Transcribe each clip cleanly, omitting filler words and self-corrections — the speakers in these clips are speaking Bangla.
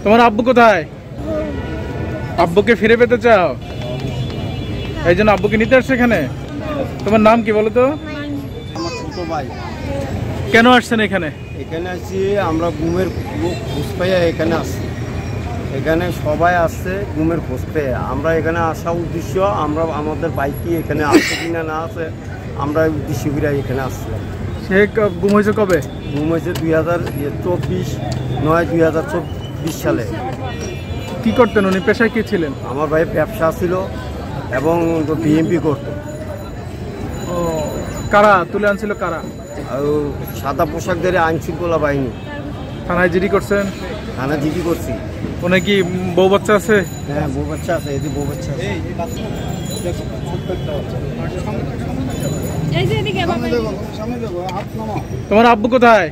তোমার আব্বু কোথায়? আব্বুকে ফিরে পেতে চাও, এই জন্য আব্বুকে নিতে আসছে এখানে। তোমার নাম কি বলো তো? আমার ছোট ভাই। কেন আসছেন এখানে? এখানে আসছি আমরা গুমের খোঁজ পেয়ে এখানে আসছি। এখানে সবাই আসছে গুমের খোঁজ পেয়ে। আমরা এখানে আসা উদ্দেশ্য আমরা আমাদের বাইকে এখানে আসছে কিনা না আছে আমরা উদ্দেশ্য করে এখানে আসছিলাম। সে গুম হয়েছে কবে? গুম হয়েছে 2024/9/2024 সালে। কি করতেন উনি? পেশায় কি ছিলেন? আমার ভাই ব্যবসা ছিল এবং বিএমপি করতো। ও, কারা তুলে আনছিল? কারা? আর সাদা পোশাক ধরে আইন শৃঙ্খলা বাহিনী। থানায় জিডি করছেন? থানা জিডি করছি। ওনে কি বউ বাচ্চা আছে? হ্যাঁ, বউ বাচ্চা আছে। এদিকে বউ বাচ্চা আছে। তোমার আব্বু কোথায়?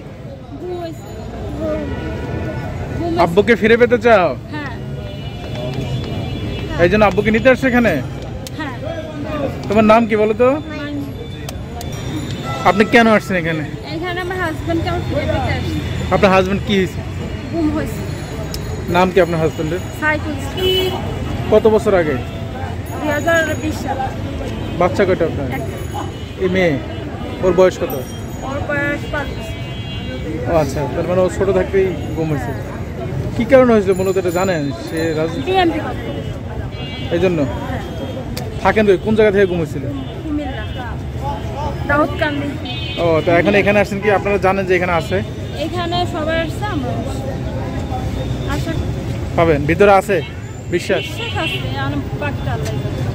আব্বুকে ফিরে পেতে চাও, এই জন্য আব্বুকে নিতে আসছে এখানে। তোমার নাম কি বলো তো? আপনি কেন আসছেন এখানে? আপনার হাজবেন্ড কি হয়েছে? নাম কি আপনার হাজবেন্ডের? কত বছর আগে? 2020 সালে। বাচ্চা কয়টা আপনার? এই মেয়ে, ওর বয়স কত? ওর বয়স 5 বছর। ও আচ্ছা, তার মানে ও ছোট থাকতেই গুম হয়েছে। কি কারণে হয়েছিল মূলত এটা জানেন? সে বিএমপি করে। এই জন্য থাকেন তো? কোন জায়গা থেকে গুম হয়েছিল? কুমিল্লা দাউদকান্দি। ও, তো এখানে আসছেন কি আপনারা জানেন যে এখানে আছে? এখানে সবাই আসছে, আমরা আশা পাবেন, ভিতরে আছে বিশ্বাস? আছে, বাকিটা আল্লাহ জানে।